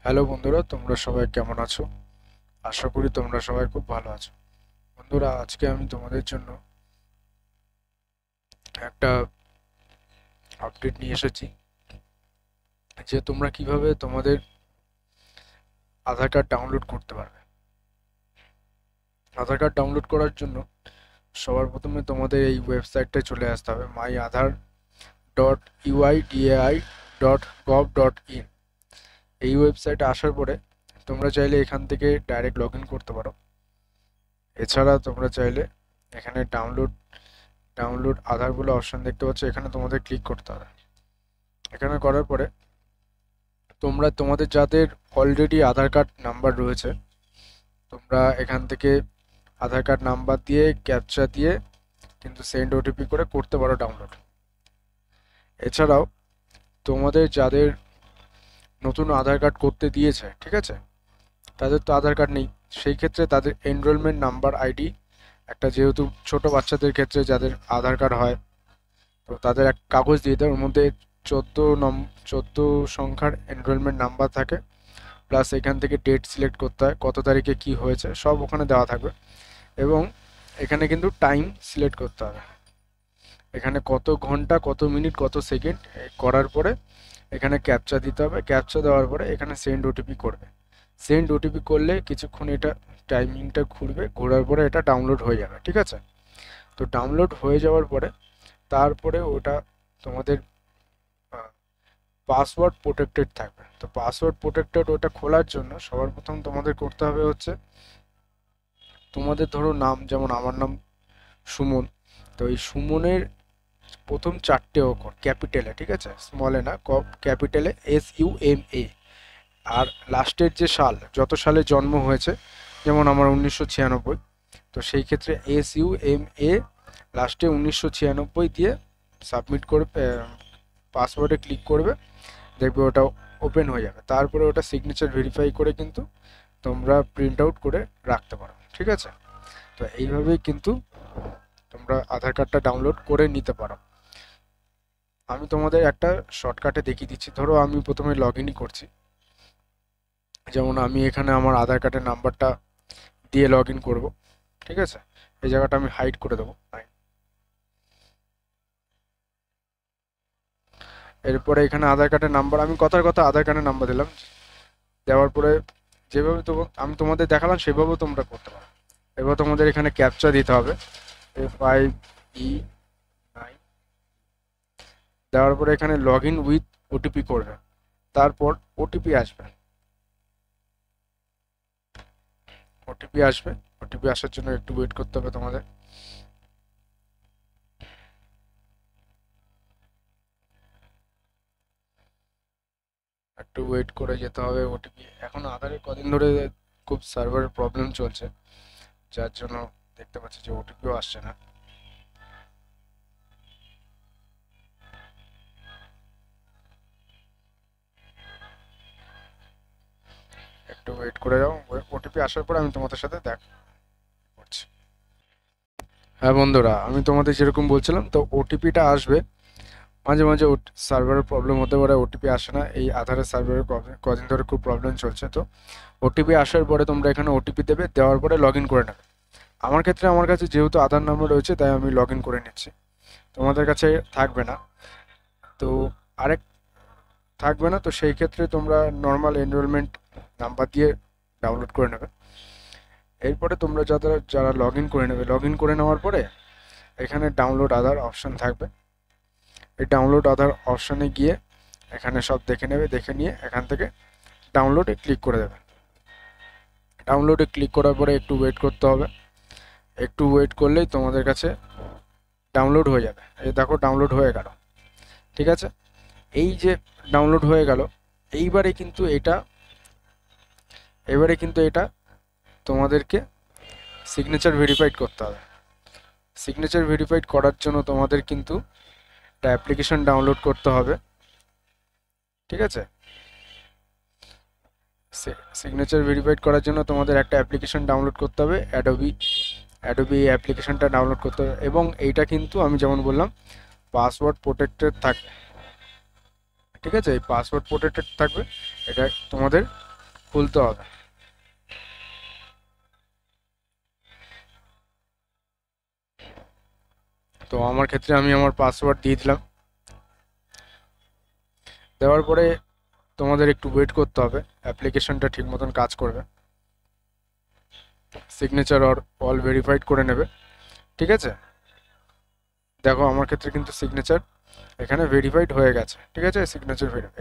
Hello বন্ধুরা, তোমরা সবাই কেমন আছো? আশা করি তোমরা সবাই খুব ভালো আছো। বন্ধুরা, আজকে আমি তোমাদের জন্য একটা আপডেট নিয়ে এসেছি যে তোমরা কিভাবে তোমাদের আধার কার্ড ডাউনলোড করতে পারবে। আধার কার্ড ডাউনলোড করার জন্য সবার প্রথমে তোমাদের এই ওয়েবসাইটটায় চলে আসতে হবে, myAadhar.uidai.gov.in। এই ওয়েবসাইটে আসার পরে তোমরা চাইলে এখান থেকে ডাইরেক্ট লগ ইন করতে পারো। এছাড়া তোমরা চাইলে এখানে ডাউনলোড আধার বলে অপশন দেখতে পাচ্ছ, এখানে তোমাদের ক্লিক করতে হবে। এখানে করার পরে তোমরা তোমাদের যাদের অলরেডি আধার কার্ড নাম্বার রয়েছে, তোমরা এখান থেকে আধার কার্ড নাম্বার দিয়ে ক্যাপচা দিয়ে কিন্তু সেন্ড ওটিপি করে করতে পারো ডাউনলোড। এছাড়াও তোমাদের যাদের নতুন আধার কার্ড করতে দিয়েছে, ঠিক আছে, তাদের তো আধার কার্ড নেই, সেই ক্ষেত্রে তাদের এনরোলমেন্ট নাম্বার আইডি একটা, যেহেতু ছোট বাচ্চাদের ক্ষেত্রে যাদের আধার কার্ড হয়, তো তাদের এক কাগজ দিয়ে দেয়, ওর মধ্যে 14 সংখ্যার এনরোলমেন্ট নাম্বার থাকে, প্লাস এখান থেকে ডেট সিলেক্ট করতে হয়, কত তারিখে কি হয়েছে সব ওখানে দেওয়া থাকবে। এবং এখানে কিন্তু টাইম সিলেক্ট করতে হবে, এখানে কত ঘন্টা, কত মিনিট, কত সেকেন্ড করার পরে এখানে ক্যাপচা দিতে হবে। ক্যাপচা দেওয়ার পরে এখানে সেন্ড ওটিপি করবে। সেন্ড ওটিপি করলে কিছুক্ষণ এটা টাইমিংটা ঘুরবে, ঘোরার পরে এটা ডাউনলোড হয়ে যাবে, ঠিক আছে। তো ডাউনলোড হয়ে যাওয়ার পরে তারপরে ওটা তোমাদের পাসওয়ার্ড প্রোটেক্টেড থাকবে। তো পাসওয়ার্ড প্রোটেক্টেড ওটা খোলার জন্য সবার প্রথম তোমাদের করতে হবে হচ্ছে, তোমাদের ধরো নাম, যেমন আমার নাম সুমন, তো এই সুমনের প্রথম 4টে অক্ষর ক্যাপিটালে, ঠিক আছে, স্মলে না, ক্যাপিটালে SUMA। আর লাস্টের যে সাল, যত সালে জন্ম হয়েছে, যেমন আমার 1996, তো সেই ক্ষেত্রে SUMA লাস্টে 1996 দিয়ে সাবমিট করে পাসওয়ার্ডে ক্লিক করবে, দেখবে ওটা ওপেন হয়ে যাবে। তারপরে ওটা সিগনেচার ভেরিফাই করে কিন্তু তোমরা প্রিন্ট আউট করে রাখতে পারো, ঠিক আছে। তো এইভাবেই কিন্তু তোমরা আধার কার্ডটা ডাউনলোড করে নিতে পারো। আমি তোমাদের একটা শর্টকাটে দেখিয়ে দিচ্ছি। ধরো আমি প্রথমে লগ ইনই করছি, যেমন আমি এখানে আমার আধার কার্ডের নাম্বারটা দিয়ে লগ ইন করবো, ঠিক আছে। এই জায়গাটা আমি হাইড করে দেবো। এরপরে এখানে আধার কার্ডের নাম্বার, আমি কথার কথা আধার কার্ডের নাম্বার দিলাম। দেওয়ার পরে যেভাবে তো আমি তোমাদের দেখালাম সেভাবেও তোমরা করতে পারো। এবার তোমাদের এখানে ক্যাপচা দিতে হবে, F5E9। দেওয়ার পরে এখানে লগ ইন উইথ ওটিপি করবে, তারপর ওটিপি আসবে। ওটিপি আসার জন্য একটু ওয়েট করতে হবে তোমাদের। একটু ওয়েট করে যেতে হবে। ওটিপি এখন আধারের কদিন ধরে খুব সার্ভারের প্রবলেম চলছে, যার জন্য দেখতে পাচ্ছি যে ওটিপিও আসছে না। একটু ওয়েট করে যাও, ওটিপি আসার পর আমি তোমাদের সাথে দেখা করছি। হ্যাঁ বন্ধুরা, আমি তোমাদের যেরকম বলছিলাম, তো ওটিপিটা আসবে। মাঝে মাঝে সার্ভারের প্রবলেম হতে পারে, ওটিপি আসে না, এই আধারের সার্ভারের কদিন ধরে খুব প্রবলেম চলছে। তো ওটিপি আসার পরে তোমরা এখানে ওটিপি দেবে, দেওয়ার পরে লগ ইন করে নেবে। আমার ক্ষেত্রে আমার কাছে যেহেতু আধার নাম্বার রয়েছে, তাই আমি লগ ইন করে নিচ্ছি। তোমাদের কাছে থাকবে না, তো আরেক থাকবে না, তো সেই ক্ষেত্রে তোমরা নর্মাল এনরোলমেন্ট নাম্বার দিয়ে ডাউনলোড করে নেবে। এরপরে তোমরা যারা লগ ইন করে নেবে, লগ ইন করে নেওয়ার পরে এখানে ডাউনলোড আধার অপশন থাকবে। এই ডাউনলোড আধার অপশনে গিয়ে এখানে সব দেখে নেবে, দেখে নিয়ে এখান থেকে ডাউনলোডে ক্লিক করে দেবে। ডাউনলোডে ক্লিক করার পরে একটু ওয়েট করতে হবে। একটু ওয়েট করলেই তোমাদের কাছে ডাউনলোড হয়ে যাবে। এই দেখো ডাউনলোড হয়ে গেল, ঠিক আছে। এই যে ডাউনলোড হয়ে গেল, এইবারে কিন্তু এটা তোমাদেরকে সিগনেচার ভেরিফাইড করতে হবে। সিগনেচার ভেরিফাইড করার জন্য তোমাদের কিন্তু একটা অ্যাপ্লিকেশন ডাউনলোড করতে হবে, ঠিক আছে। সিগনেচার ভেরিফাইড করার জন্য তোমাদের একটা অ্যাপ্লিকেশন ডাউনলোড করতে হবে, অ্যাডোবি এই অ্যাপ্লিকেশনটা ডাউনলোড করতে হবে। এবং এইটা কিন্তু আমি যেমন বললাম পাসওয়ার্ড প্রোটেক্টেড থাকবে, ঠিক আছে। এই পাসওয়ার্ড প্রোটেক্টেড থাকবে, এটা তোমাদের খুলতে হবে। তো আমার ক্ষেত্রে আমি আমার পাসওয়ার্ড দিয়ে দিলাম। দেওয়ার পরে তোমাদের একটু ওয়েট করতে হবে, অ্যাপ্লিকেশনটা ঠিক মতন কাজ করবে, সিগনেচার অল ভেরিফাইড করে নেবে। ঠিক আছে, দেখো আমার ক্ষেত্রে কিন্তু সিগনেচার এখানে ভেরিফাইড হয়ে গেছে। ঠিক আছে,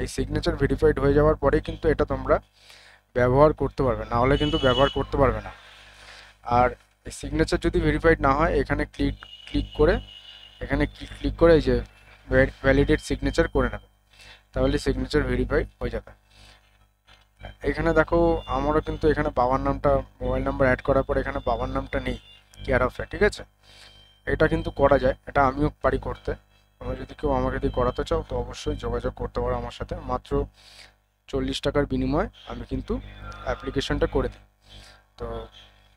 এই সিগনেচার ভেরিফাইড হয়ে যাওয়ার পরেই কিন্তু এটা তোমরা ব্যবহার করতে পারবে, না হলে কিন্তু ব্যবহার করতে পারবে না। আর এই সিগনেচার যদি ভেরিফাইড না হয়, এখানে ক্লিক করে এই যে ভ্যালিডেট সিগনেচার করে নেবে, তাহলে সিগনেচার ভেরিফাই হয়ে যাবে। এখানে দেখো আমারও কিন্তু এখানে বাবার নামটা, মোবাইল নাম্বার অ্যাড করার পর এখানে বাবার নামটা নেই কেয়ার অফে। ঠিক আছে, এটা কিন্তু করা যায়, এটা আমিও পারি করতে। তোমরা যদি কেউ আমাকে দিয়ে করাতে চাও তো অবশ্যই যোগাযোগ করতে পারো আমার সাথে। মাত্র 40 টাকার বিনিময়ে আমি কিন্তু অ্যাপ্লিকেশনটা করে দিই। তো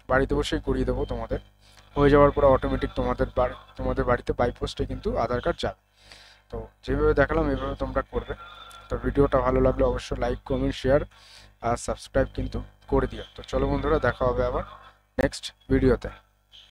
বাড়িতে বসেই করিয়ে দেবো তোমাদের। হয়ে যাওয়ার পরে অটোমেটিক তোমাদের বাড়িতে বাই পোস্টে কিন্তু আধার কার্ড যাবে। তো যেভাবে দেখালাম এইভাবে তোমরা করবে। তো ভিডিওটা ভালো লাগলে অবশ্যই লাইক, কমেন্ট, শেয়ার আর সাবস্ক্রাইব কিন্তু করে দিও। তো চলো বন্ধুরা, দেখা হবে আবার নেক্সট ভিডিওতে।